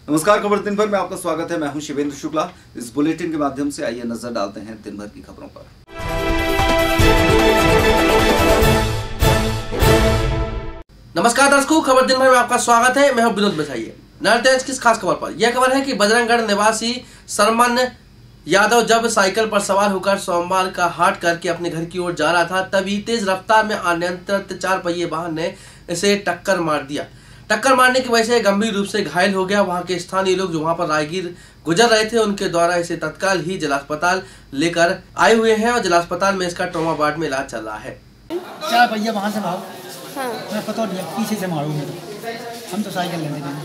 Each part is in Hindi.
नमस्कार, खबर दिन भर में आपका स्वागत है। मैं हूं शिवेंद्र शुक्ला। इस बुलेटिन के माध्यम से आइए नजर डालते हैं दिन भर की खबरों पर। नमस्कार दर्शकों, खबर दिन भर में आपका स्वागत है। मैं हूं विनोद बसाइए। नजर किस खास खबर पर। यह खबर है कि बजरंगगढ़ निवासी सरमन यादव जब साइकिल पर सवार होकर सोमवार का हाट करके अपने घर की ओर जा रहा था, तभी तेज रफ्तार में अनियंत्रित 4 पहिए वाहन ने इसे टक्कर मार दिया। टक्कर मारने की वजह से गंभीर रूप से घायल हो गया। वहां के स्थानीय लोग जो वहां पर राहगीर गुजर रहे थे, उनके द्वारा इसे तत्काल ही जिला अस्पताल लेकर आए हुए हैं और जिला अस्पताल में इसका ट्रॉमा वार्ड में इलाज चल रहा है। 4 पहिया वहाँ से भाग, मैं पता नहीं पीछे से मारूंगा तो हम तो साइकिल लेने देंगे।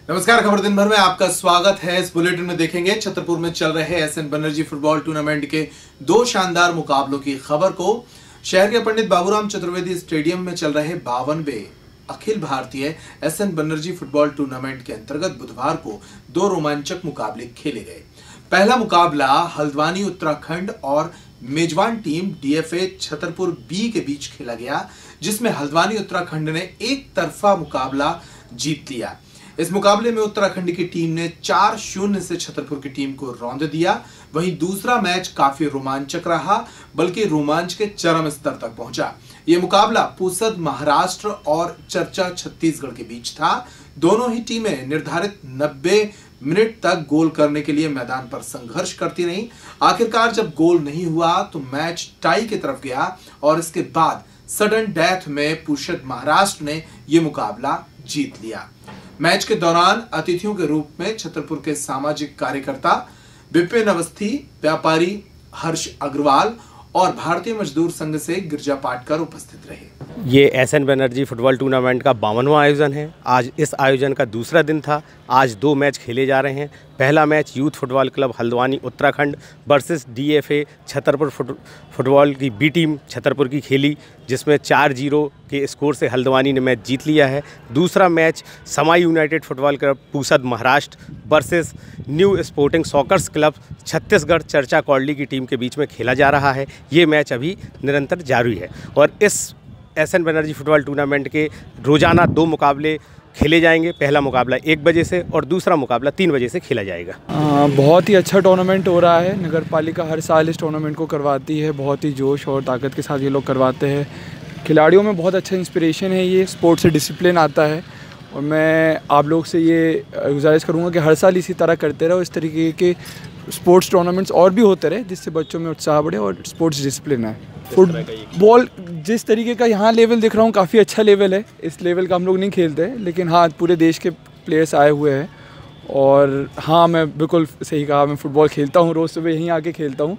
नमस्कार, खबर दिन भर में आपका स्वागत है। इस बुलेटिन में देखेंगे छतरपुर में चल रहे एसएन बनर्जी फुटबॉल टूर्नामेंट के 2 शानदार मुकाबलों की खबर को। शहर के पंडित बाबूराम चतुर्वेदी स्टेडियम में चल रहे 52वें Akhil Bharatiya SN Banerjee football tournament के अंतर्गत बुधवार को 2 रोमांचक मुकाबले खेले गए। पहला मुकाबला हल्द्वानी उत्तराखंड और मेजबान टीम डीएफए छतरपुर बी के बीच खेला गया, जिसमें हल्द्वानी उत्तराखंड ने एक तरफा मुकाबला जीत लिया। इस मुकाबले में उत्तराखंड की टीम ने 4-0 से छतरपुर की टीम को रौंद दिया। वहीं दूसरा मैच काफी रोमांचक रहा, बल्कि रोमांच के चरम स्तर तक पहुंचा। यह मुकाबला पूसद महाराष्ट्र और चर्चा छत्तीसगढ़ के बीच था। दोनों ही टीमें निर्धारित 90 मिनट तक गोल करने के लिए मैदान पर संघर्ष करती रहीं। आखिरकार जब गोल नहीं हुआ तो मैच टाई की तरफ गया और इसके बाद सडन डेथ में पूसद महाराष्ट्र ने यह मुकाबला जीत लिया। मैच के दौरान अतिथियों के रूप में छतरपुर के सामाजिक कार्यकर्ता विपिन अवस्थी, व्यापारी हर्ष अग्रवाल और भारतीय मजदूर संघ से गिरजा पाटकर उपस्थित रहे। ये एसएन बनर्जी फुटबॉल टूर्नामेंट का 52वां आयोजन है। आज इस आयोजन का दूसरा दिन था। आज 2 मैच खेले जा रहे हैं। पहला match youth football club Haldwani Uttarakhand versus DFA Chhatarpur football की बी टीम छतरपुर की खेली, जिसमें 4-0 के स्कोर से हल्द्वानी ने मैच जीत लिया है। दूसरा मैच समाई United football club Pusad Maharashtra versus new sporting soccers club Chhattisgarh चर्चा कौडली की टीम के बीच में खेला जा रहा है। ये मैच अभी निरंतर जारी है और इस एसएन बनर्जी फुटबॉल टूर्नामेंट के रोजाना 2 मुकाबले खेले जाएंगे। पहला मुकाबला 1 बजे से और दूसरा मुकाबला 3 बजे से खेला जाएगा। बहुत ही अच्छा टूर्नामेंट हो रहा है। नगर पालिका हर साल इस टूर्नामेंट को करवाती है। बहुत ही जोश और ताकत के साथ ये लोग करवाते हैं। खिलाड़ियों में बहुत अच्छा इंस्पिरेशन है। ये स्पोर्ट्स से डिसिप्लिन आता है और मैं आप लोग से ये गुजारिश करूँगा कि हर साल इसी तरह करते रहो। इस तरीके के स्पोर्ट्स टूर्नामेंट्स और भी होते रहे, जिससे बच्चों में उत्साह बढ़े और स्पोर्ट्स डिसिप्लिन है। फुटबॉल जिस तरीके का यहाँ लेवल दिख रहा हूँ, काफ़ी अच्छा लेवल है। इस लेवल का हम लोग नहीं खेलते, लेकिन हाँ, पूरे देश के प्लेयर्स आए हुए हैं। और हाँ, मैं बिल्कुल सही कहा, मैं फ़ुटबॉल खेलता हूँ, रोज़ सुबह यहीं आके खेलता हूँ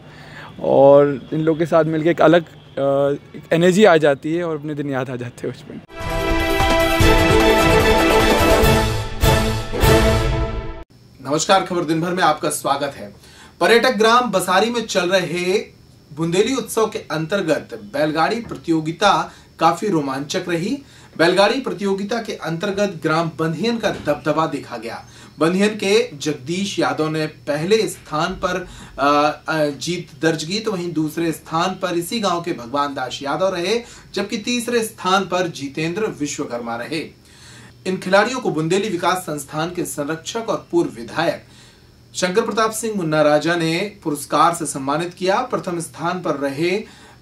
और इन लोगों के साथ मिलकर एक अलग एनर्जी आ जाती है और अपने दिन याद आ जाते हैं उसमें। नमस्कार, खबर दिन भर में आपका स्वागत है। पर्यटक ग्राम बसारी में चल रहे बुंदेली उत्सव के अंतर्गत बैलगाड़ी प्रतियोगिता काफी रोमांचक रही। बैलगाड़ी प्रतियोगिता के अंतर्गत ग्राम बंधियन का दबदबा देखा गया। बंधियन के जगदीश यादव ने पहले स्थान पर जीत दर्ज की, तो वहीं दूसरे स्थान पर इसी गांव के भगवान दास यादव रहे, जबकि तीसरे स्थान पर जितेंद्र विश्वकर्मा रहे। इन खिलाड़ियों को बुंदेली विकास संस्थान के संरक्षक और पूर्व विधायक शंकर प्रताप सिंह मुन्ना राजा ने पुरस्कार से सम्मानित किया। प्रथम स्थान पर रहे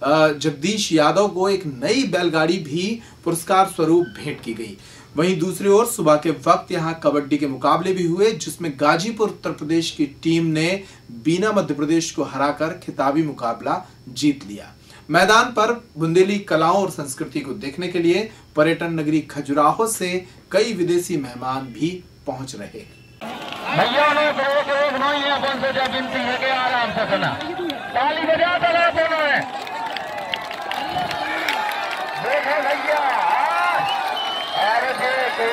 जगदीश यादव को एक नई बैलगाड़ी भी पुरस्कार स्वरूप भेंट की गई। वहीं दूसरी ओर सुबह के वक्त यहां कबड्डी के मुकाबले भी हुए, जिसमें गाजीपुर उत्तर प्रदेश की टीम ने बीना मध्य प्रदेश को हराकर खिताबी मुकाबला जीत लिया। मैदान पर बुंदेली कलाओं और संस्कृति को देखने के लिए पर्यटन नगरी खजुराहो से कई विदेशी मेहमान भी पहुंच रहे। भैया ने एक नहीं है, कौन से गिनती है कि आराम से सुना, ताली बजा दो दोनों में। देखो भैया, अरे देखो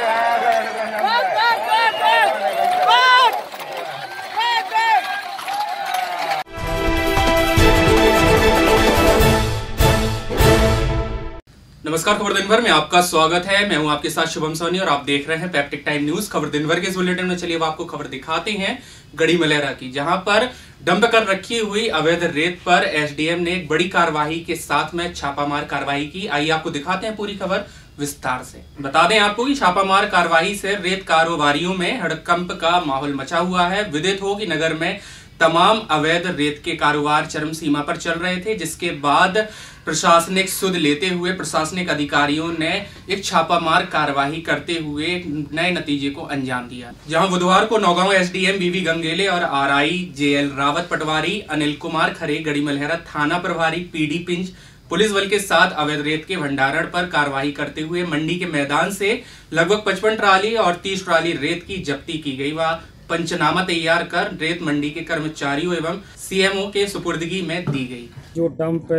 नमस्कार, खबर दिन भर में आपका स्वागत है। मैं हूं आपके साथ शुभम सोनी और आप देख रहे हैं पैप्टिक टाइम न्यूज। खबर दिन भर के इस बुलेटिन में चलिए अब आपको खबर दिखाते हैं गड़ी मलेरा की, जहां पर डंप कर रखी हुई अवैध रेत पर एसडीएम ने एक बड़ी कार्रवाई के साथ में छापामार कार्रवाई की। आइए आपको दिखाते हैं पूरी खबर विस्तार से। बता दें आपको कि छापामार कार्रवाई से रेत कारोबारियों में हड़कंप का माहौल मचा हुआ है। विदित हो कि नगर में तमाम अवैध रेत के कारोबार चरम सीमा पर चल रहे थे, जिसके बाद प्रशासनिक सुध लेते हुए प्रशासनिक अधिकारियों ने एक छापामार कार्रवाई करते हुए नए नतीजे को अंजाम दिया, जहां बुधवार को नौगांव एसडीएम बीवी गंगेले और आरआई जेएल रावत पटवारी, अनिल कुमार खरे, गड़ी मलहरा थाना प्रभारी पीडी पिंच पुलिस बल के साथ अवैध रेत के भंडारण पर कार्रवाई करते हुए मंडी के मैदान से लगभग 55 ट्राली और 30 ट्राली रेत की जब्ती की गई व पंचनामा तैयार कर रेत मंडी के कर्मचारियों एवं सीएमओ के सुपुर्दगी में दी गई। जो डंप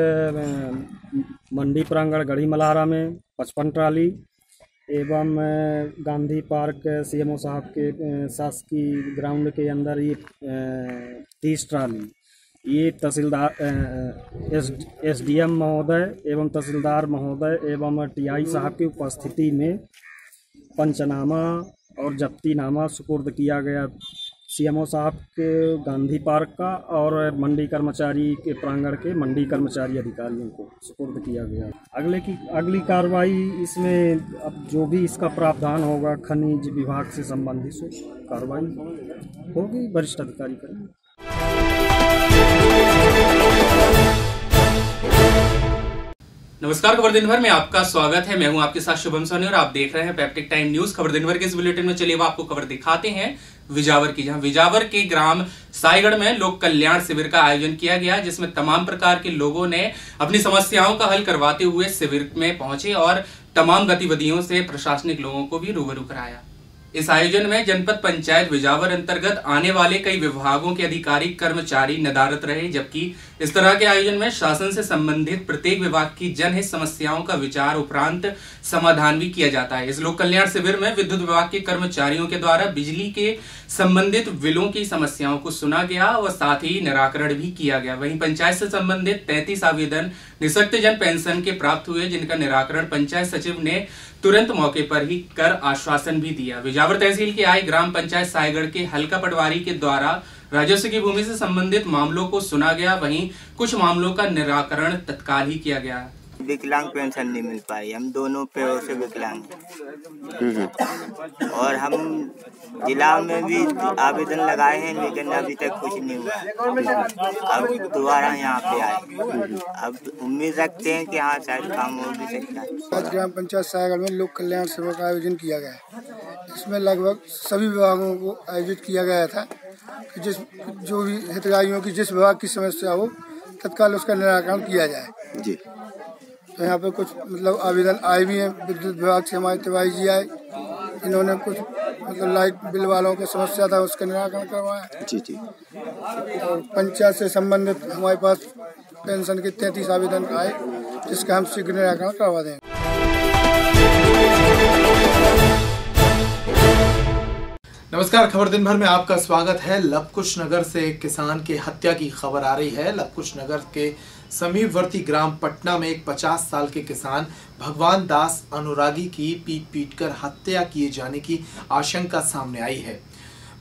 मंडी प्रांगण गढ़ी मल्हारा में 55 ट्राली एवं गांधी पार्क सीएमओ साहब के शासकीय ग्राउंड के अंदर ये 30 ट्राली, ये तहसीलदार एसडीएम महोदय एवं तहसीलदार महोदय एवं टीआई साहब की उपस्थिति में पंचनामा और जब्तीनामा सुपुर्द किया गया सीएमओ साहब के गांधी पार्क का और मंडी कर्मचारी के प्रांगण के मंडी कर्मचारी अधिकारियों को सुपुर्द किया गया। अगली कार्रवाई इसमें अब जो भी इसका प्रावधान होगा खनिज विभाग से संबंधित कार्रवाई होगी, वरिष्ठ अधिकारी करेंगे। नमस्कार, खबर दिन भर में आपका स्वागत है। मैं हूं आपके साथ शुभम सोनी और आप देख रहे हैं पैप्टिक टाइम न्यूज। खबर दिन भर के इस बुलेटिन में चलिए आपको खबर दिखाते हैं विजावर की, जहां विजावर के ग्राम साईगढ़ में लोक कल्याण शिविर का आयोजन किया गया, जिसमें तमाम प्रकार के लोगों ने अपनी समस्याओं का हल करवाते हुए शिविर में पहुंचे और तमाम गतिविधियों से प्रशासनिक लोगों को भी रूबरू कराया। इस आयोजन में जनपद पंचायत विजावर अंतर्गत आने वाले कई विभागों के अधिकारी कर्मचारी नदारत रहे, जबकि इस तरह के आयोजन में शासन से संबंधित प्रत्येक विभाग की जनहित समस्याओं का विचार उपरांत समाधान भी किया जाता है। इस लोक कल्याण शिविर में विद्युत विभाग के कर्मचारियों के द्वारा बिजली के संबंधित बिलों की समस्याओं को सुना गया और साथ ही निराकरण भी किया गया। वहीं पंचायत से संबंधित 33 आवेदन निःशक्तजन पेंशन के प्राप्त हुए, जिनका निराकरण पंचायत सचिव ने तुरंत मौके पर ही कर आश्वासन भी दिया। विजावर तहसील के आई ग्राम पंचायत साईगढ़ के हल्का पटवारी के द्वारा राजस्व की भूमि से संबंधित मामलों को सुना गया, वहीं कुछ मामलों का निराकरण तत्काल ही किया गया। विकलांग पेंशन नहीं मिल पाई, हम दोनों पैरों से विकलांग हैं और हम जिला में भी आवेदन लगाए हैं, लेकिन अभी तक कुछ नहीं हुआ। अब दोबारा यहाँ पे आए, अब उम्मीद रखते हैं कि हाँ शायद काम हो भी सकता है। आज ग्राम पंचायत साईगढ़ में लोक कल्याण शिविर का आयोजन किया गया है। इसमें लगभग सभी विभागों को आयोजित किया गया था कि जो भी हितग्राहियों की जिस विभाग की समस्या हो तत्काल उसका निराकरण किया जाए जी। तो यहाँ पे कुछ मतलब आवेदन आए भी हैं, विद्युत विभाग से हमारे तिवारी जी आए, इन्होंने कुछ मतलब लाइट बिल वालों की समस्या था उसका निराकरण करवाया जी जी। और पंचायत से संबंधित हमारे पास पेंशन के 33 आवेदन आए, जिसका हम शीघ्र निराकरण करवा देंगे। नमस्कार, खबर दिन भर में आपका स्वागत है। लवकुश नगर से एक किसान की हत्या की खबर आ रही है। लवकुश नगर के समीपवर्ती ग्राम पटना में एक 50 साल के किसान भगवान दास अनुरागी की पीट कर हत्या किए जाने की आशंका सामने आई है।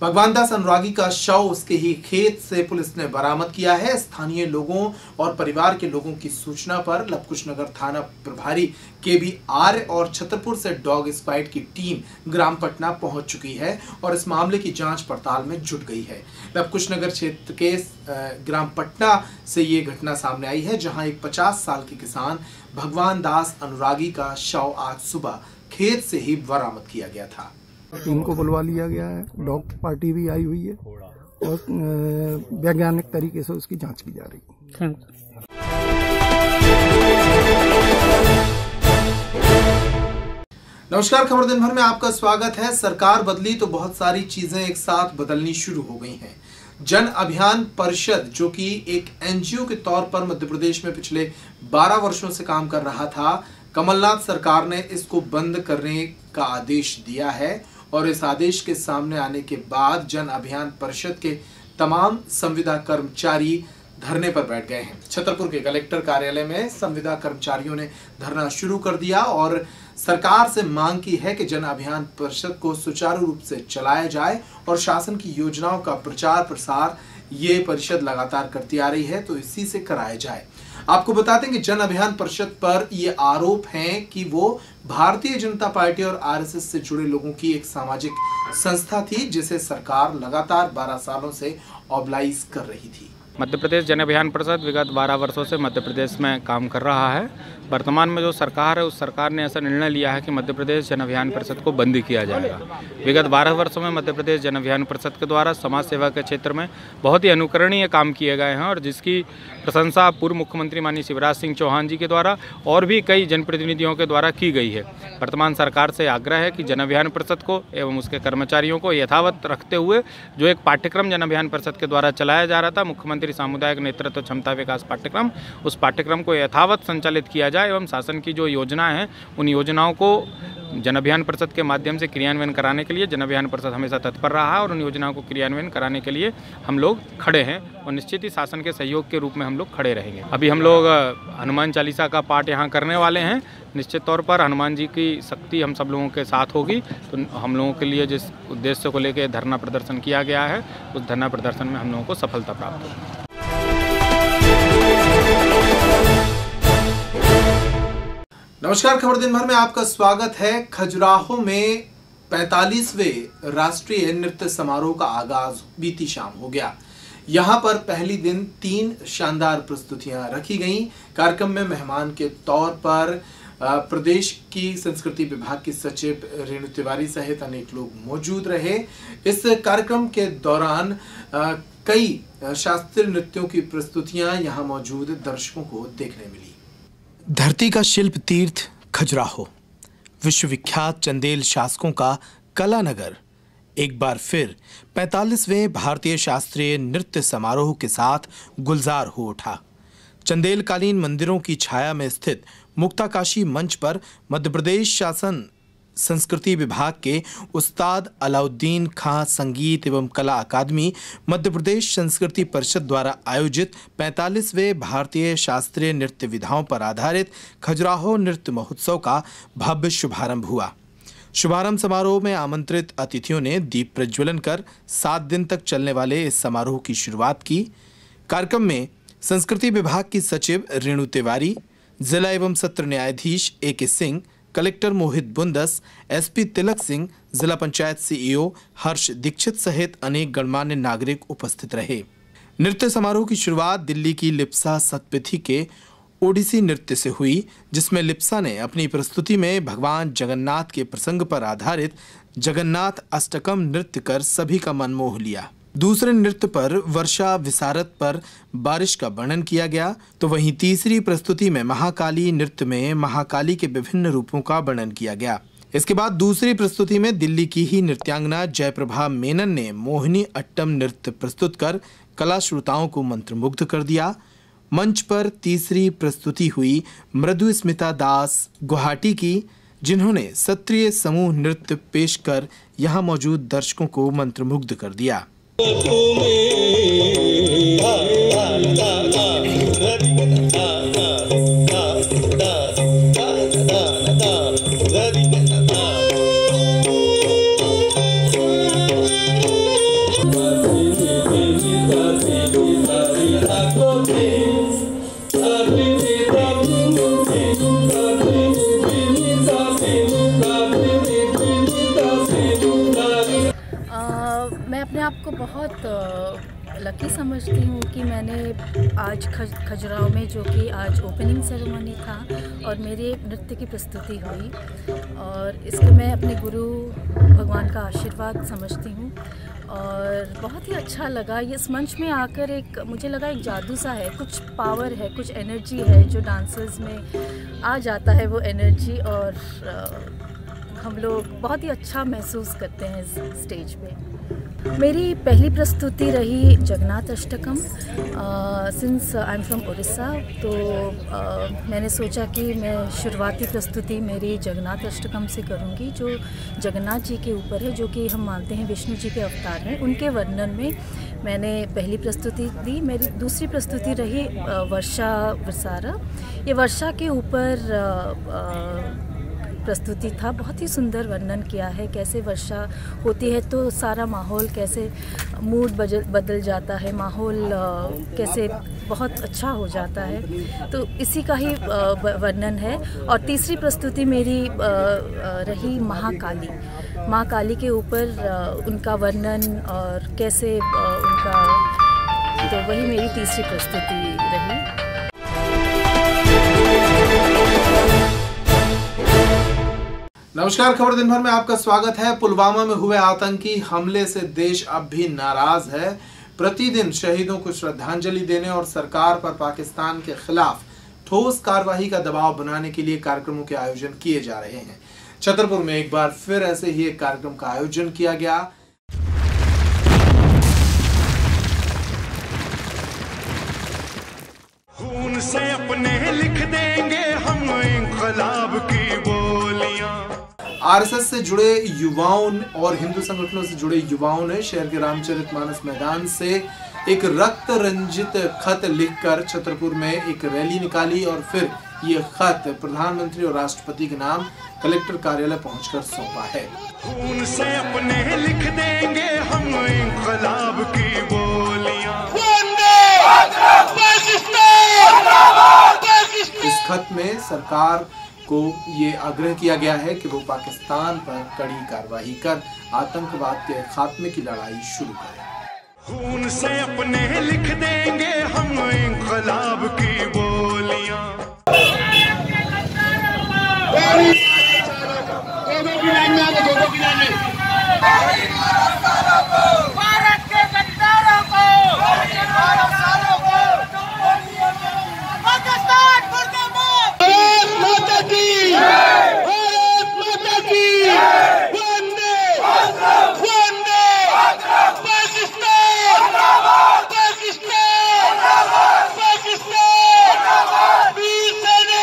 भगवान दास अनुरागी का शव उसके ही खेत से पुलिस ने बरामद किया है। स्थानीय लोगों और परिवार के लोगों की सूचना पर लवकुश नगर थाना प्रभारी KBR और छतरपुर से डॉग स्क्वाड की टीम ग्राम पटना पहुंच चुकी है और इस मामले की जांच पड़ताल में जुट गई है। लवकुश नगर क्षेत्र के ग्राम पटना से ये घटना सामने आई है, जहां एक 50 साल के किसान भगवान दास अनुरागी का शव आज सुबह खेत से ही बरामद किया गया था। टीम को बुलवा लिया गया है, डॉग पार्टी भी आई हुई है और वैज्ञानिक तरीके से उसकी जांच की जा रही है। नमस्कार, खबर दिन भर में आपका स्वागत है। सरकार बदली तो बहुत सारी चीजें एक साथ बदलनी शुरू हो गई हैं। जन अभियान परिषद, जो कि एक NGO के तौर पर मध्य प्रदेश में पिछले 12 वर्षों से काम कर रहा था, कमलनाथ सरकार ने इसको बंद करने का आदेश दिया है और इस आदेश के सामने आने के बाद जन अभियान परिषद के तमाम संविदा कर्मचारी धरने पर बैठ गए हैं। छतरपुर के कलेक्टर कार्यालय में संविदा कर्मचारियों ने धरना शुरू कर दिया और सरकार से मांग की है कि जन अभियान परिषद को सुचारू रूप से चलाया जाए और शासन की योजनाओं का प्रचार प्रसार ये परिषद लगातार करती आ रही है, तो इसी से कराया जाए। आपको बताते हैं कि जन अभियान परिषद पर ये आरोप हैं कि वो भारतीय जनता पार्टी और आरएसएस से जुड़े लोगों की एक सामाजिक संस्था थी, जिसे सरकार लगातार 12 सालों से ऑबलाइज कर रही थी। मध्य प्रदेश जन अभियान परिषद विगत 12 वर्षों से मध्य प्रदेश में काम कर रहा है। वर्तमान में जो सरकार है, उस सरकार ने ऐसा निर्णय लिया है कि मध्य प्रदेश जन अभियान परिषद को बंद किया जाएगा। विगत 12 वर्षों में मध्य प्रदेश जन अभियान परिषद के द्वारा समाज सेवा के क्षेत्र में बहुत ही अनुकरणीय काम किए गए हैं और जिसकी प्रशंसा पूर्व मुख्यमंत्री माननीय शिवराज सिंह चौहान जी के द्वारा और भी कई जनप्रतिनिधियों के द्वारा की गई है। वर्तमान सरकार से आग्रह है कि जन अभियान परिषद को एवं उसके कर्मचारियों को यथावत रखते हुए जो एक पाठ्यक्रम जन अभियान परिषद के द्वारा चलाया जा रहा था, मुख्यमंत्री सामुदायिक नेतृत्व क्षमता विकास पाठ्यक्रम, उस पाठ्यक्रम को यथावत संचालित किया जाए एवं शासन की जो योजनाएं हैं उन योजनाओं को जन अभियान परिषद के माध्यम से क्रियान्वयन कराने के लिए जन अभियान परिषद हमेशा तत्पर रहा है और उन योजनाओं को क्रियान्वयन कराने के लिए हम लोग खड़े हैं और निश्चित ही शासन के सहयोग के रूप में हम लोग खड़े रहेंगे। अभी हम लोग हनुमान चालीसा का पाठ यहाँ करने वाले हैं। निश्चित तौर पर हनुमान जी की शक्ति हम सब लोगों के साथ होगी, तो हम लोगों के लिए जिस उद्देश्य को लेकर धरना प्रदर्शन किया गया है, उस धरना प्रदर्शन में हम लोगों को सफलता प्राप्त होगी। नमस्कार, खबर दिन भर में आपका स्वागत है। खजुराहो में 45वें राष्ट्रीय नृत्य समारोह का आगाज बीती शाम हो गया। यहां पर पहली दिन 3 शानदार प्रस्तुतियां रखी गईं। कार्यक्रम में मेहमान के तौर पर प्रदेश की संस्कृति विभाग की सचिव रेणु तिवारी सहित अनेक लोग मौजूद रहे। इस कार्यक्रम के दौरान कई शास्त्रीय नृत्यों की प्रस्तुतियां यहां मौजूद दर्शकों को देखने मिली। धरती का शिल्प तीर्थ खजुराहो, विश्वविख्यात चंदेल शासकों का कला नगर, एक बार फिर 45वें भारतीय शास्त्रीय नृत्य समारोह के साथ गुलजार हो उठा। चंदेलकालीन मंदिरों की छाया में स्थित मुक्ताकाशी मंच पर मध्य प्रदेश शासन संस्कृति विभाग के उस्ताद अलाउद्दीन खां संगीत एवं कला अकादमी, मध्य प्रदेश संस्कृति परिषद द्वारा आयोजित 45वें भारतीय शास्त्रीय नृत्य विधाओं पर आधारित खजुराहो नृत्य महोत्सव का भव्य शुभारंभ हुआ। शुभारंभ समारोह में आमंत्रित अतिथियों ने दीप प्रज्वलन कर 7 दिन तक चलने वाले इस समारोह की शुरुआत की। कार्यक्रम में संस्कृति विभाग की सचिव रेणु तिवारी, जिला एवं सत्र न्यायाधीश A.K. Singh, collector Mohit Bundas, SP तिलक सिंह, जिला पंचायत सीईओ हर्ष दीक्षित सहित अनेक गणमान्य नागरिक उपस्थित रहे। नृत्य समारोह की शुरुआत दिल्ली की लिप्सा सतपथी के ओडिसी नृत्य से हुई, जिसमें लिप्सा ने अपनी प्रस्तुति में भगवान जगन्नाथ के प्रसंग पर आधारित जगन्नाथ अष्टकम नृत्य कर सभी का मन मोह लिया। दूसरे नृत्य पर वर्षा विसारद पर बारिश का वर्णन किया गया, तो वहीं तीसरी प्रस्तुति में महाकाली नृत्य में महाकाली के विभिन्न रूपों का वर्णन किया गया। इसके बाद दूसरी प्रस्तुति में दिल्ली की ही नृत्यांगना जयप्रभा मेनन ने मोहिनी अट्टम नृत्य प्रस्तुत कर कला श्रोताओं को मंत्रमुग्ध कर दिया। मंच पर तीसरी प्रस्तुति हुई मृदुस्मिता दास गुवाहाटी की, जिन्होंने सत्रीय समूह नृत्य पेश कर यहाँ मौजूद दर्शकों को मंत्रमुग्ध कर दिया। मैं अपने आप को बहुत लकी समझती हूँ कि मैंने आज खजुराहो में, जो कि आज ओपनिंग सेरेमनी था और मेरी नृत्य की प्रस्तुति हुई, और इसको मैं अपने गुरु भगवान का आशीर्वाद समझती हूँ और बहुत ही अच्छा लगा। इस मंच में आकर मुझे लगा एक जादू सा है, कुछ पावर है, कुछ एनर्जी है जो डांसर्स में आ जाता है, वो एनर्जी, और हम लोग बहुत ही अच्छा महसूस करते हैं इस स्टेज पे। मेरी पहली प्रस्तुति रही Jagannath Ashtakam. Since I am from Orissa, तो मैंने सोचा कि मैं शुरुआती प्रस्तुति मेरी जगन्नाथ अष्टकम से करूंगी, जो जगन्नाथ जी के ऊपर है, जो कि हम मानते हैं विष्णु जी के अवतार हैं। उनके वर्णन में मैंने पहली प्रस्तुति दी। मेरी दूसरी प्रस्तुति रही वर्षा विसारा। ये वर्षा के ऊपर प्रस्तुति था। बहुत ही सुंदर वर्णन किया है, कैसे वर्षा होती है तो सारा माहौल कैसे मूड बदल जाता है, माहौल कैसे बहुत अच्छा हो जाता है, तो इसी का ही वर्णन है। और तीसरी प्रस्तुति मेरी रही महाकाली। माँ काली के ऊपर उनका वर्णन और कैसे उनका, तो वही मेरी तीसरी प्रस्तुति रही। नमस्कार, खबर दिन भर में आपका स्वागत है। पुलवामा में हुए आतंकी हमले से देश अब भी नाराज है। प्रतिदिन शहीदों को श्रद्धांजलि देने और सरकार पर पाकिस्तान के खिलाफ ठोस कार्रवाई का दबाव बनाने के लिए कार्यक्रमों के आयोजन किए जा रहे हैं। छतरपुर में एक बार फिर ऐसे ही एक कार्यक्रम का आयोजन किया गया। खून से अपने लिख देंगे हम इंकलाब की बोलियां। आरएसएस से जुड़े युवाओं और हिंदू संगठनों से जुड़े युवाओं ने शहर के रामचरितमानस मैदान से एक रक्त रंजित खत लिखकर छतरपुर में एक रैली निकाली और फिर ये खत प्रधानमंत्री और राष्ट्रपति के नाम कलेक्टर कार्यालय पहुंचकर सौंपा है। खून से अपने लिख देंगे हम इंकलाब की बोलियां। इस खत में सरकार को ये आग्रह किया गया है कि वो पाकिस्तान पर कड़ी कार्रवाई कर आतंकवाद के खात्मे की लड़ाई शुरू करे। खून से अपने लिख देंगे हम इंकलाब की बोलियां। भारत के गद्दारों को, पाकिस्तान मुर्दाबाद, भारत माता की, भारत माता की, वंदे वंदे, पाकिस्तान पाकिस्तान पाकिस्तान, वीर सेना।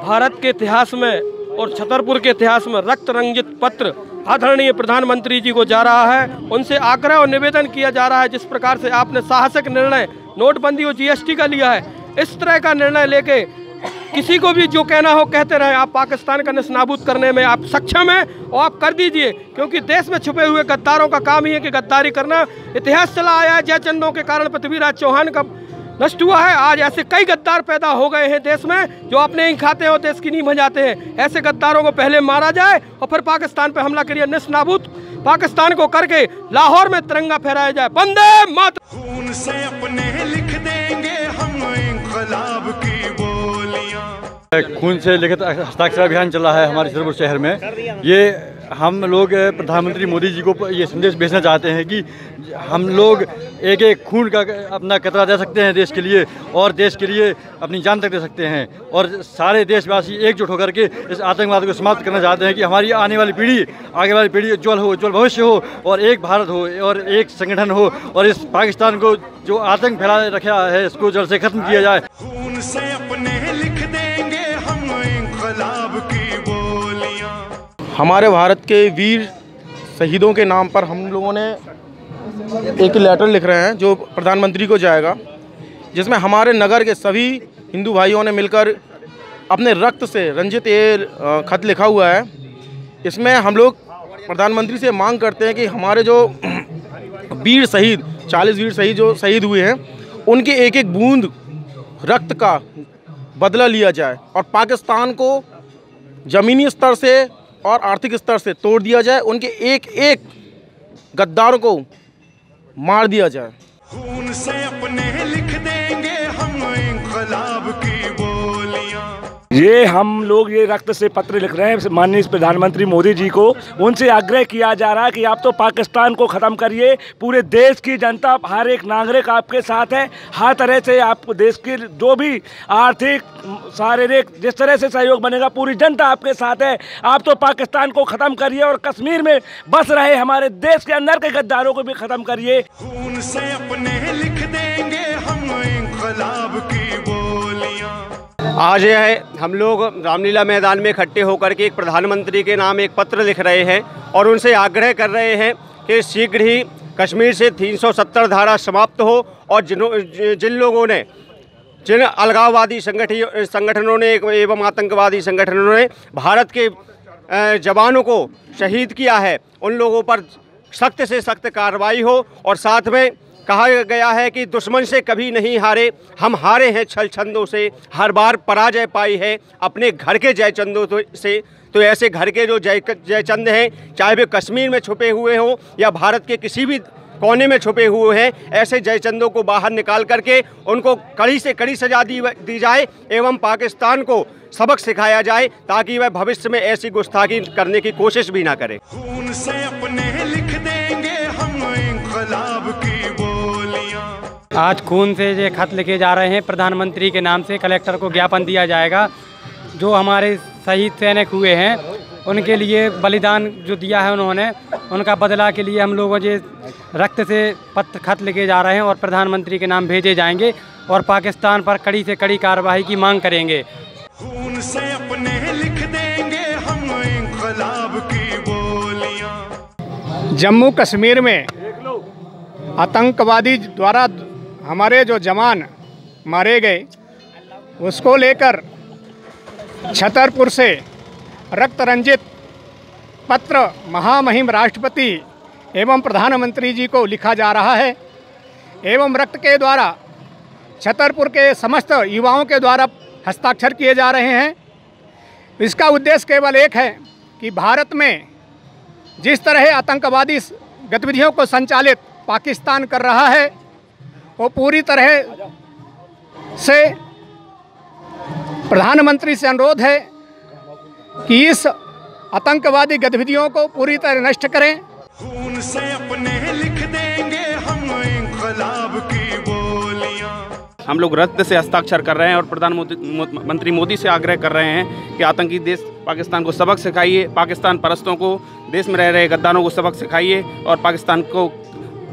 भारत के इतिहास में और छतरपुर के इतिहास में रक्त रंजित पत्र आदरणीय प्रधानमंत्री जी को जा रहा है। उनसे आग्रह और निवेदन किया जा रहा है, जिस प्रकार से आपने साहसिक निर्णय नोटबंदी और जीएसटी का लिया है, इस तरह का निर्णय लेके किसी को भी जो कहना हो कहते रहे। आप पाकिस्तान का नेस्तनाबूद करने में आप सक्षम हैं और आप कर दीजिए, क्योंकि देश में छुपे हुए गद्दारों का काम ही है कि गद्दारी करना। इतिहास चला आया है, जयचंदों के कारण पृथ्वीराज चौहान का नष्ट हुआ है। आज ऐसे कई गद्दार पैदा हो गए हैं देश में, जो अपने ही खाते हैं और देश की नींव बजाते हैं। ऐसे गद्दारों को पहले मारा जाए और फिर पाकिस्तान पे हमला करिए। नेस्तनाबूद पाकिस्तान को करके लाहौर में तिरंगा फहराया जाए। वंदे मातरम। खून से अपने लिख देंगे हम इंकलाब की बोलियां। खून से लिखित हस्ताक्षर अभियान चला है हमारे छतरपुर शहर में। ये हम लोग प्रधानमंत्री मोदी जी को ये संदेश भेजना चाहते हैं कि हम लोग एक एक खून का अपना कतरा दे सकते हैं देश के लिए, और देश के लिए अपनी जान तक दे सकते हैं। और सारे देशवासी एकजुट होकर के इस आतंकवाद को समाप्त करना चाहते हैं कि हमारी आने वाली पीढ़ी, आगे वाली पीढ़ी उज्ज्वल हो, उज्ज्वल भविष्य हो, और एक भारत हो और एक संगठन हो, और इस पाकिस्तान को जो आतंक फैला रखा है इसको जड़ से खत्म किया जाए। खून से अपने लिख देंगे हम इंकलाब की बोलियां। हमारे भारत के वीर शहीदों के नाम पर हम लोगों ने एक लेटर लिख रहे हैं जो प्रधानमंत्री को जाएगा, जिसमें हमारे नगर के सभी हिंदू भाइयों ने मिलकर अपने रक्त से रंजित ये खत लिखा हुआ है। इसमें हम लोग प्रधानमंत्री से मांग करते हैं कि हमारे जो वीर शहीद 40 वीर शहीद जो शहीद हुए हैं, उनके एक एक बूंद रक्त का बदला लिया जाए और पाकिस्तान को ज़मीनी स्तर से और आर्थिक स्तर से तोड़ दिया जाए। उनके एक एक गद्दारों को मार दिया जाए। खून से अपने लिख देंगे हम इंकलाब की बोलियां। ये हम लोग ये रक्त से पत्र लिख रहे हैं माननीय प्रधानमंत्री मोदी जी को। उनसे आग्रह किया जा रहा है कि आप तो पाकिस्तान को ख़त्म करिए, पूरे देश की जनता, हर एक नागरिक आपके साथ है। हर तरह से आपको देश की जो भी आर्थिक, शारीरिक, जिस तरह से सहयोग बनेगा, पूरी जनता आपके साथ है। आप तो पाकिस्तान को ख़त्म करिए और कश्मीर में बस रहे हमारे देश के अंदर के गद्दारों को भी ख़त्म करिए। खून से अपने लिख देंगे हम इंक़लाब की बोलियां। आज हम लोग रामलीला मैदान में इकट्ठे होकर के एक प्रधानमंत्री के नाम एक पत्र लिख रहे हैं और उनसे आग्रह कर रहे हैं कि शीघ्र ही कश्मीर से 370 धारा समाप्त हो और जिन लोगों ने, जिन अलगाववादी संगठनों ने एवं आतंकवादी संगठनों ने भारत के जवानों को शहीद किया है, उन लोगों पर सख्त से सख्त कार्रवाई हो। और साथ में कहा गया है कि दुश्मन से कभी नहीं हारे, हम हारे हैं छल छंदों से, हर बार पराजय पाई है अपने घर के जयचंदों से। तो ऐसे घर के जो जयचंद हैं, चाहे वे कश्मीर में छुपे हुए हों या भारत के किसी भी कोने में छुपे हुए हैं, ऐसे जयचंदों को बाहर निकाल करके उनको कड़ी से कड़ी सजा दी जाए एवं पाकिस्तान को सबक सिखाया जाए ताकि वह भविष्य में ऐसी गुस्ताखी करने की कोशिश भी ना करे। खून से अपने लिख देंगे हम इंक़लाब की बोलियां। आज खून से ये खत लिखे जा रहे हैं प्रधानमंत्री के नाम से। कलेक्टर को ज्ञापन दिया जाएगा। जो हमारे शहीद सैनिक हुए हैं उनके लिए बलिदान जो दिया है उन्होंने, उनका बदला के लिए हम लोगों ये रक्त से पत्र खत लिखे जा रहे हैं और प्रधानमंत्री के नाम भेजे जाएंगे और पाकिस्तान पर कड़ी से कड़ी कार्रवाई की मांग करेंगे। खून से अपने लिख देंगे हम इंक़लाब की बोलियां। जम्मू कश्मीर में आतंकवादी द्वारा हमारे जो जवान मारे गए, उसको लेकर छतरपुर से रक्त रंजित पत्र महामहिम राष्ट्रपति एवं प्रधानमंत्री जी को लिखा जा रहा है एवं रक्त के द्वारा छतरपुर के समस्त युवाओं के द्वारा हस्ताक्षर किए जा रहे हैं। इसका उद्देश्य केवल एक है कि भारत में जिस तरह आतंकवादी गतिविधियों को संचालित पाकिस्तान कर रहा है, वो पूरी तरह से प्रधानमंत्री से अनुरोध है कि इस आतंकवादी गतिविधियों को पूरी तरह नष्ट करें। खून से अपने लिख देंगे हम इंक़लाब की बोलियां। हम लोग रद्द से हस्ताक्षर कर रहे हैं और प्रधानमंत्री मोदी से आग्रह कर रहे हैं कि आतंकी देश पाकिस्तान को सबक सिखाइए, पाकिस्तान परस्तों को, देश में रह रहे गद्दारों को सबक सिखाइए और पाकिस्तान को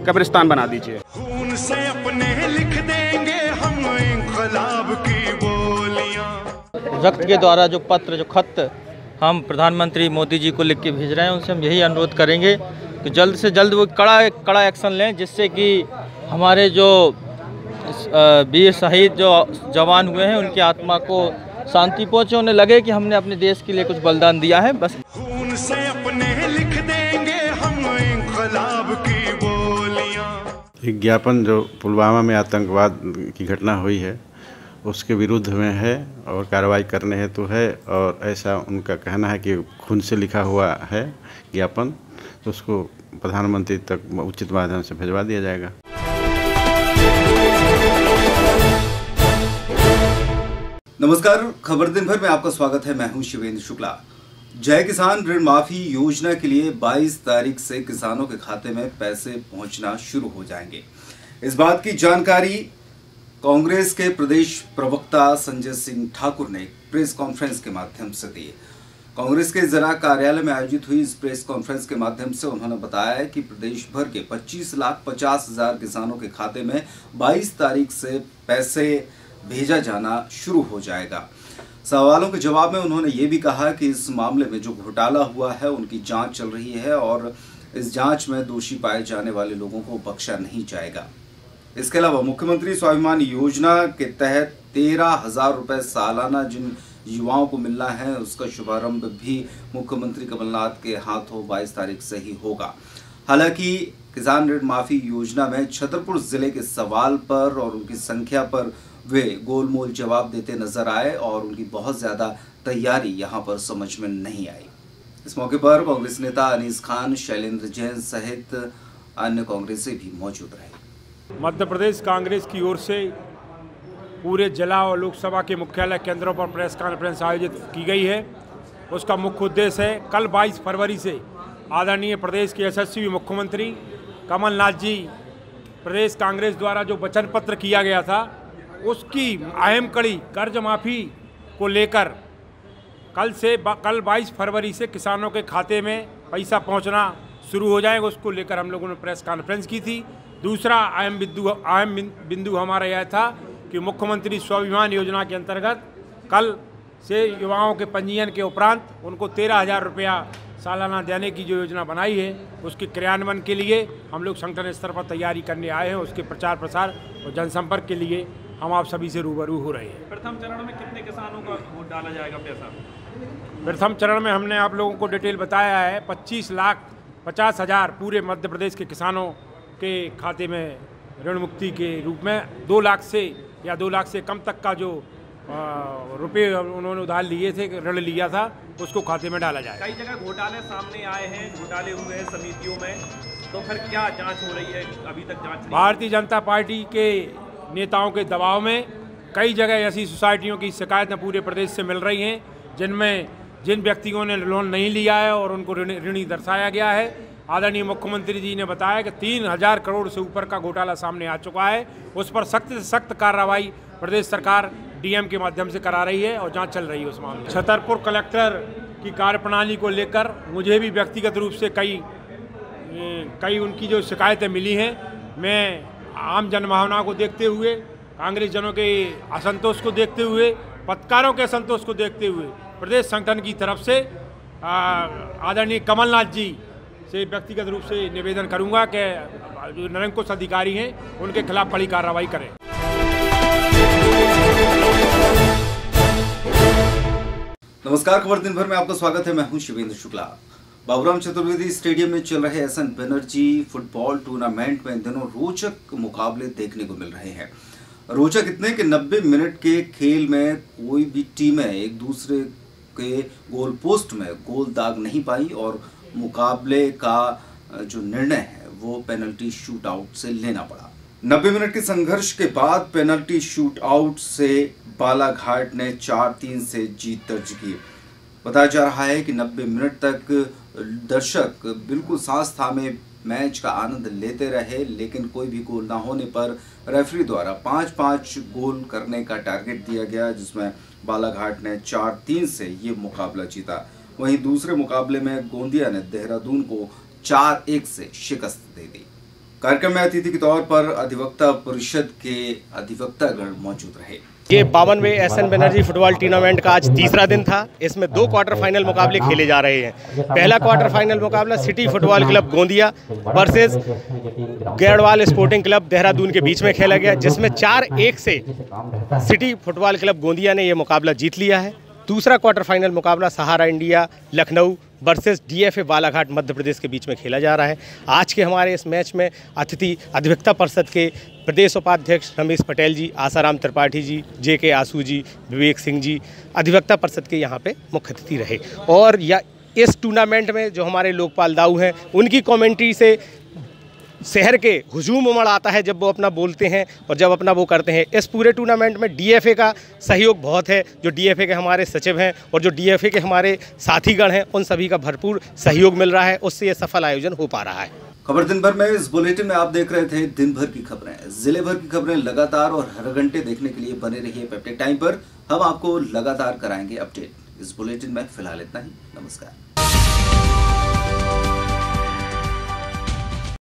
कब्रिस्तान बना दीजिए। खून से अपने लिख देंगे हम इंक़लाब की बोलियां। रक्त के द्वारा जो पत्र, जो खत हम प्रधानमंत्री मोदी जी को लिख के भेज रहे हैं, उनसे हम यही अनुरोध करेंगे कि जल्द से जल्द वो कड़ा एक्शन लें, जिससे कि हमारे जो वीर शहीद जो जवान हुए हैं उनकी आत्मा को शांति पहुँचे, उन्हें लगे कि हमने अपने देश के लिए कुछ बलिदान दिया है। बस खून से अपने लिख देंगे हम इंक़लाब की बोलियां। एक ज्ञापन जो पुलवामा में आतंकवाद की घटना हुई है उसके विरुद्ध में है और कार्रवाई करने हेतु है, और ऐसा उनका कहना है कि खून से लिखा हुआ है ज्ञापन, तो उसको प्रधानमंत्री तक उचित माध्यम से भिजवा दिया जाएगा। नमस्कार, खबर दिन भर में आपका स्वागत है। मैं हूं शिवेंद्र शुक्ला। जय किसान ऋण माफी योजना के लिए 22 तारीख से किसानों के खाते में पैसे पहुंचना शुरू हो जाएंगे। इस बात की जानकारी कांग्रेस के प्रदेश प्रवक्ता संजय सिंह ठाकुर ने प्रेस कॉन्फ्रेंस के माध्यम से दी। कांग्रेस के जिला कार्यालय में आयोजित हुई इस प्रेस कॉन्फ्रेंस के माध्यम से उन्होंने बताया कि प्रदेश भर के 25,50,000 किसानों के खाते में 22 तारीख से पैसे भेजा जाना शुरू हो जाएगा। सवालों के जवाब में उन्होंने ये भी कहा कि इस मामले में जो घोटाला हुआ है उनकी जांच चल रही है और इस जांच में दोषी पाए जाने वाले लोगों को बख्शा नहीं जाएगा। इसके अलावा मुख्यमंत्री स्वाभिमान योजना के तहत 13,000 रुपए सालाना जिन युवाओं को मिलना है उसका शुभारंभ भी मुख्यमंत्री कमलनाथ के हाथों 22 तारीख से ही होगा। हालांकि किसान ऋण माफी योजना में छतरपुर जिले के सवाल पर और उनकी संख्या पर वे गोलमोल जवाब देते नजर आए और उनकी बहुत ज्यादा तैयारी यहां पर समझ में नहीं आई। इस मौके पर कांग्रेस नेता अनीस खान, शैलेंद्र जैन सहित अन्य कांग्रेसी भी मौजूद रहे। मध्य प्रदेश कांग्रेस की ओर से पूरे जिला और लोकसभा के मुख्यालय केंद्रों पर प्रेस कॉन्फ्रेंस आयोजित की गई है। उसका मुख्य उद्देश्य है कल 22 फरवरी से आदरणीय प्रदेश के यशस्वी मुख्यमंत्री कमलनाथ जी प्रदेश कांग्रेस द्वारा जो वचन पत्र किया गया था उसकी अहम कड़ी कर्ज माफ़ी को लेकर कल 22 फरवरी से किसानों के खाते में पैसा पहुंचना शुरू हो जाएगा। उसको लेकर हम लोगों ने प्रेस कॉन्फ्रेंस की थी। दूसरा अहम बिंदु हमारा यह था कि मुख्यमंत्री स्वाभिमान योजना के अंतर्गत कल से युवाओं के पंजीयन के उपरांत उनको 13,000 रुपया सालाना देने की जो योजना बनाई है उसके क्रियान्वयन के लिए हम लोग संगठन स्तर पर तैयारी करने आए हैं। उसके प्रचार प्रसार और जनसंपर्क के लिए हम आप सभी से रूबरू हो रहे हैं। प्रथम चरण में कितने किसानों का वोट डाला जाएगा पैसा? प्रथम चरण में हमने आप लोगों को डिटेल बताया है। 25,50,000 पूरे मध्य प्रदेश के किसानों के खाते में ऋण मुक्ति के रूप में 2 लाख से या 2 लाख से कम तक का जो रुपये उन्होंने उधार लिए थे, ऋण लिया था, उसको खाते में डाला जाए। कई जगह घोटाले सामने आए हैं, घोटाले हुए हैं समितियों में, तो फिर क्या जांच हो रही है? अभी तक जांच नहीं। भारतीय जनता पार्टी के नेताओं के दबाव में कई जगह ऐसी सोसाइटियों की शिकायतें पूरे प्रदेश से मिल रही हैं जिनमें जिन व्यक्तियों ने लोन नहीं लिया है और उनको ऋणी दर्शाया गया है। आदरणीय मुख्यमंत्री जी ने बताया कि 3,000 करोड़ से ऊपर का घोटाला सामने आ चुका है। उस पर सख्त से सख्त कार्रवाई प्रदेश सरकार डीएम के माध्यम से करा रही है और जांच चल रही है उस मामले में। छतरपुर कलेक्टर की कार्यप्रणाली को लेकर मुझे भी व्यक्तिगत रूप से कई उनकी जो शिकायतें मिली हैं, मैं आम जनभावना को देखते हुए, कांग्रेस जनों के असंतोष को देखते हुए, पत्रकारों के असंतोष को देखते हुए प्रदेश संगठन की तरफ से आदरणीय कमलनाथ जी से व्यक्तिगत रूप से निवेदन करूंगा कि जो निरंकुश अधिकारी हैं उनके खिलाफ कड़ी कार्रवाई करें। नमस्कार, खबर दिन भर में आपका स्वागत है। मैं हूं शिवेंद्र शुक्ला। बाबूराम चतुर्वेदी स्टेडियम में चल रहे एसएन बनर्जी फुटबॉल टूर्नामेंट में इन दिनों रोचक मुकाबले देखने को मिल रहे हैं। रोचक इतने कि 90 मिनट के खेल में कोई भी टीमें एक दूसरे के गोल पोस्ट में गोल दाग नहीं पाई और मुकाबले का जो निर्णय है वो पेनल्टी शूट आउट से लेना पड़ा। 90 मिनट के संघर्ष के बाद पेनल्टी शूट आउट से बालाघाट ने 4-3 से जीत दर्ज की। बताया जा रहा है कि 90 मिनट तक दर्शक बिल्कुल सांस थामे मैच का आनंद लेते रहे, लेकिन कोई भी गोल ना होने पर रेफरी द्वारा 5-5 गोल करने का टारगेट दिया गया, जिसमें बालाघाट ने 4-3 से ये मुकाबला जीता। वहीं दूसरे मुकाबले में गोंदिया ने देहरादून को 4-1 से शिकस्त दे दी। कार्यक्रम में अतिथि के तौर पर अधिवक्ता परिषद के अधिवक्तागण मौजूद रहे। ये 52वें एसएन बनर्जी फुटबॉल टूर्नामेंट का आज तीसरा दिन था। इसमें 2 क्वार्टर फाइनल मुकाबले खेले जा रहे हैं। पहला क्वार्टर फाइनल मुकाबला city football club Gondia versus Garhwal sporting club Dehradun के बीच में खेला गया, जिसमें 4-1 से सिटी फुटबॉल क्लब गोंदिया ने यह मुकाबला जीत लिया है। दूसरा क्वार्टर फाइनल मुकाबला Sahara India Lucknow versus DFA Balaghat Madhya Pradesh के बीच में खेला जा रहा है। आज के हमारे इस मैच में अतिथि अधिवक्ता परिषद के प्रदेश उपाध्यक्ष रमेश पटेल जी, आसाराम त्रिपाठी जी, जेके आसू जी, विवेक सिंह जी अधिवक्ता परिषद के यहाँ पे मुख्य अतिथि रहे। और इस टूर्नामेंट में जो हमारे लोकपाल दाऊ हैं, उनकी कमेंट्री से शहर के हुजूम उमड़ आता है जब वो अपना बोलते हैं और जब अपना वो करते हैं। इस पूरे टूर्नामेंट में डीएफए का सहयोग बहुत है। जो डीएफए के हमारे सचिव हैं और जो डीएफए के हमारे साथीगण हैं, उन सभी का भरपूर सहयोग मिल रहा है। उससे ये सफल आयोजन हो पा रहा है। खबर दिन भर में इस बुलेटिन में आप देख रहे थे दिन भर की खबरें। जिले भर की खबरें लगातार और हर घंटे देखने के लिए बने रहिए पेप्टिक टाइम पर। हम आपको लगातार कराएंगे अपडेट। इस बुलेटिन में फिलहाल इतना ही। नमस्कार।